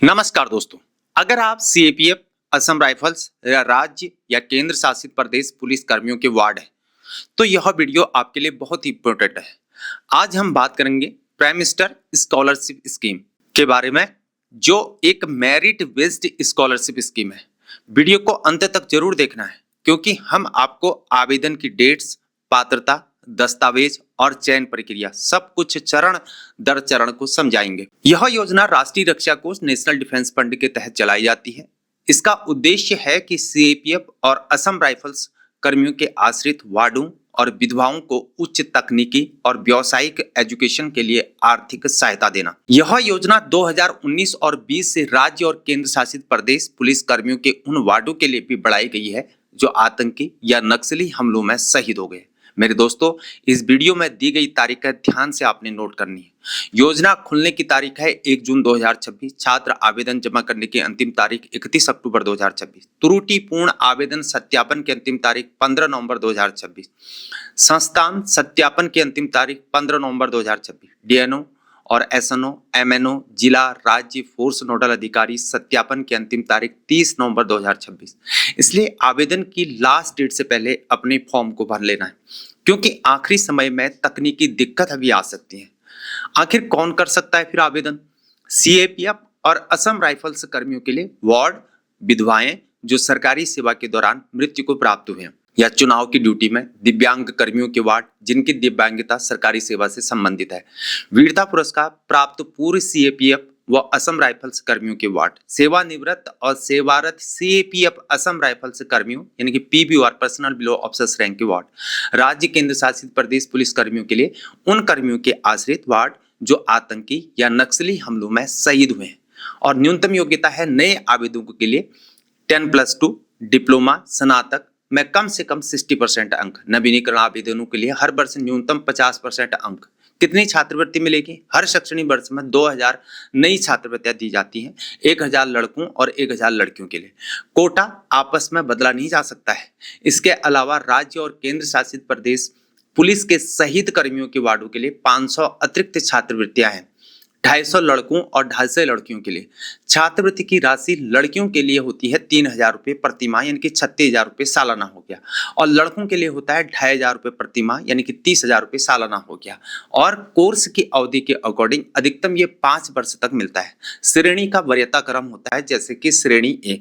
नमस्कार दोस्तों, अगर आप सीएपीएफ, असम राइफल्स या राज्य या केंद्र शासित प्रदेश पुलिस कर्मियों के वार्ड हैं, तो यह वीडियो आपके लिए बहुत ही इंपॉर्टेंट है। आज हम बात करेंगे प्राइम मिनिस्टर स्कॉलरशिप स्कीम के बारे में, जो एक मेरिट बेस्ड स्कॉलरशिप स्कीम है। वीडियो को अंत तक जरूर देखना है, क्योंकि हम आपको आवेदन की डेट्स, पात्रता, दस्तावेज और चयन प्रक्रिया सब कुछ चरण दर चरण को समझाएंगे। यह योजना राष्ट्रीय रक्षा कोष नेशनल डिफेंस फंड के तहत चलाई जाती है। इसका उद्देश्य है कि सीएपीएफ और असम राइफल्स कर्मियों के आश्रित वार्डों और विधवाओं को उच्च तकनीकी और व्यावसायिक एजुकेशन के लिए आर्थिक सहायता देना। यह योजना 2019 और 20 से राज्य और केंद्र शासित प्रदेश पुलिस कर्मियों के उन वार्डों के लिए भी बढ़ाई गई है जो आतंकी या नक्सली हमलों में शहीद हो गए। मेरे दोस्तों, इस वीडियो में दी गई तारीख है ध्यान से आपने नोट करनी है। योजना खुलने की तारीख है 1 जून 2026। छात्र आवेदन जमा करने की अंतिम तारीख 31 अक्टूबर 2026। त्रुटिपूर्ण आवेदन सत्यापन की अंतिम तारीख 15 नवंबर 2026। संस्थान सत्यापन की अंतिम तारीख 15 नवंबर 2026। डीएनओ और एसएनओ, एमएनओ, जिला राज्य फोर्स नोडल अधिकारी सत्यापन की अंतिम तारीख 30 नवंबर 2026। इसलिए आवेदन की लास्ट डेट से पहले अपने फॉर्म को भर लेना है, क्योंकि आखिरी समय में तकनीकी दिक्कत अभी आ सकती है। आखिर कौन कर सकता है फिर आवेदन? सीएपीएफ और असम राइफल्स कर्मियों के लिए वार्ड, विधवाएं जो सरकारी सेवा के दौरान मृत्यु को प्राप्त हुए हैं या चुनाव की ड्यूटी में, दिव्यांग कर्मियों के वार्ड जिनकी दिव्यांगता सरकारी सेवा से संबंधित है, वीरता पुरस्कार प्राप्त पूर्व सीएपीएफ व असम राइफल्स कर्मियों के वार्ड, सेवानिवृत्त और सेवारत सीएपीएफ असम राइफल्स कर्मियों यानी कि PBR personal below officers rank के वार्ड, राज्य केंद्र शासित प्रदेश पुलिस कर्मियों के लिए उन कर्मियों के आश्रित वार्ड जो आतंकी या नक्सली हमलों में शहीद हुए हैं। और न्यूनतम योग्यता है नए आवेदकों के लिए 10+2 डिप्लोमा स्नातक में कम से कम 60% अंक। नवीनीकरण आवेदनों के लिए हर वर्ष न्यूनतम 50% अंक। कितनी छात्रवृत्ति मिलेगी? हर शैक्षणिक वर्ष में 2000 नई छात्रवृत्तियां दी जाती हैं, 1000 लड़कों और 1000 लड़कियों के लिए। कोटा आपस में बदला नहीं जा सकता है। इसके अलावा राज्य और केंद्र शासित प्रदेश पुलिस के शहीद कर्मियों के वार्डों के लिए 500 अतिरिक्त छात्रवृत्तियां हैं, 250 लड़कों और 250 लड़कियों के लिए। छात्रवृत्ति की राशि लड़कियों के लिए होती है 3000 रुपये प्रति माह यानी कि 36,000 रुपये सालाना हो गया, और लड़कों के लिए होता है 2500 रुपये प्रति माह यानी कि 30,000 रुपये सालाना हो गया। और कोर्स की अवधि के अकॉर्डिंग अधिकतम ये 5 वर्ष तक मिलता है। श्रेणी का वरीयता क्रम होता है, जैसे कि श्रेणी ए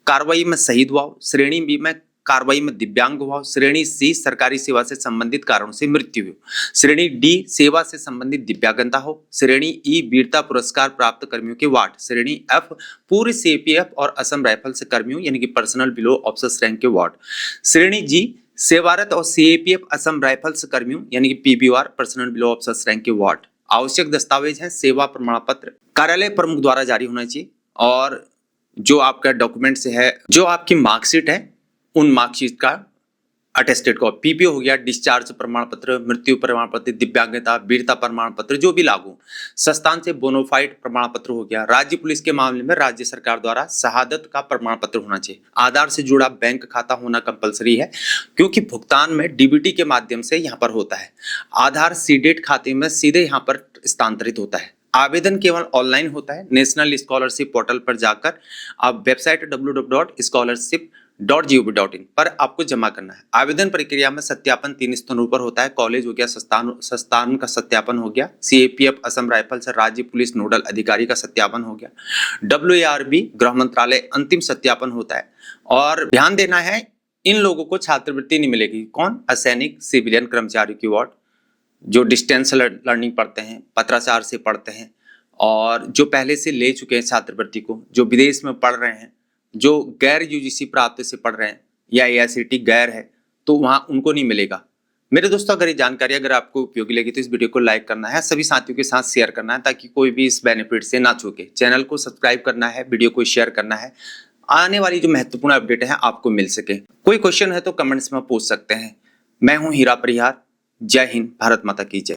कार्रवाई में शहीद हुआ, श्रेणी बी में कार्रवाई में दिव्यांग हुआ, श्रेणी सी सरकारी सेवा से संबंधित कारणों से मृत्यु हो, श्रेणी डी सेवा से संबंधित दिव्यांगता हो, श्रेणी ई वीरता पुरस्कार प्राप्त कर्मियों के वार्ड, श्रेणी एफ पूर्व सीएपीएफ और असम राइफल्स कर्मियों यानी कि पर्सनल बिलो ऑफिसर्स रैंक के वार्ड, श्रेणी जी सेवारत और सीएपीएफ असम राइफल्स कर्मियों यानी कि PBR personal below officers rank के वार्ड। आवश्यक दस्तावेज है सेवा प्रमाण पत्र कार्यालय प्रमुख द्वारा जारी होना चाहिए, और जो आपका डॉक्यूमेंट है, जो आपकी मार्कशीट है, उन मार्कशीट का अटेस्टेड कॉपी। पीपीओ हो गया, डिस्चार्ज प्रमाण पत्र, मृत्यु प्रमाण पत्र, दिव्यांगता, वीरता प्रमाण पत्र जो भी लागू, संस्थान से बोनोफाइड प्रमाण पत्र हो गया। राज्य पुलिस के मामले में राज्य सरकार द्वारा शहादत का प्रमाण पत्र होना चाहिए। आधार से जुड़ा बैंक खाता होना कंपलसरी है, क्योंकि भुगतान में डीबीटी के माध्यम से यहाँ पर होता है। आधार सीडेट खाते में सीधे यहाँ पर स्थानांतरित होता है। आवेदन केवल ऑनलाइन होता है। नेशनल स्कॉलरशिप पोर्टल पर जाकर आप वेबसाइट www.scholarship.gov.in पर आपको जमा करना है। आवेदन प्रक्रिया में सत्यापन 3 स्तरों पर होता है। कॉलेज हो गया, संस्थान का सत्यापन हो गया, सीएपीएफ असम राइफल्स राज्य पुलिस नोडल अधिकारी का सत्यापन हो गया, WARB गृह मंत्रालय अंतिम सत्यापन होता है। और ध्यान देना है, इन लोगों को छात्रवृत्ति नहीं मिलेगी। कौन? असैनिक सिविलियन कर्मचारी की वार्ड, जो डिस्टेंस लर्निंग पढ़ते हैं, पत्राचार से पढ़ते हैं, और जो पहले से ले चुके हैं छात्रवृत्ति को, जो विदेश में पढ़ रहे हैं, जो गैर यूजीसी प्राप्त से पढ़ रहे हैं या एआईसीटी गैर है, तो वहां उनको नहीं मिलेगा। मेरे दोस्तों, अगर ये जानकारी अगर आपको उपयोगी लगी तो इस वीडियो को लाइक करना है, सभी साथियों के साथ शेयर करना है, ताकि कोई भी इस बेनिफिट से ना चूके। चैनल को सब्सक्राइब करना है, वीडियो को शेयर करना है, आने वाली जो महत्वपूर्ण अपडेट है आपको मिल सके। कोई क्वेश्चन है तो कमेंट्स में पूछ सकते हैं। मैं हूं हीरा परिहार। जय हिंद, भारत माता की जय।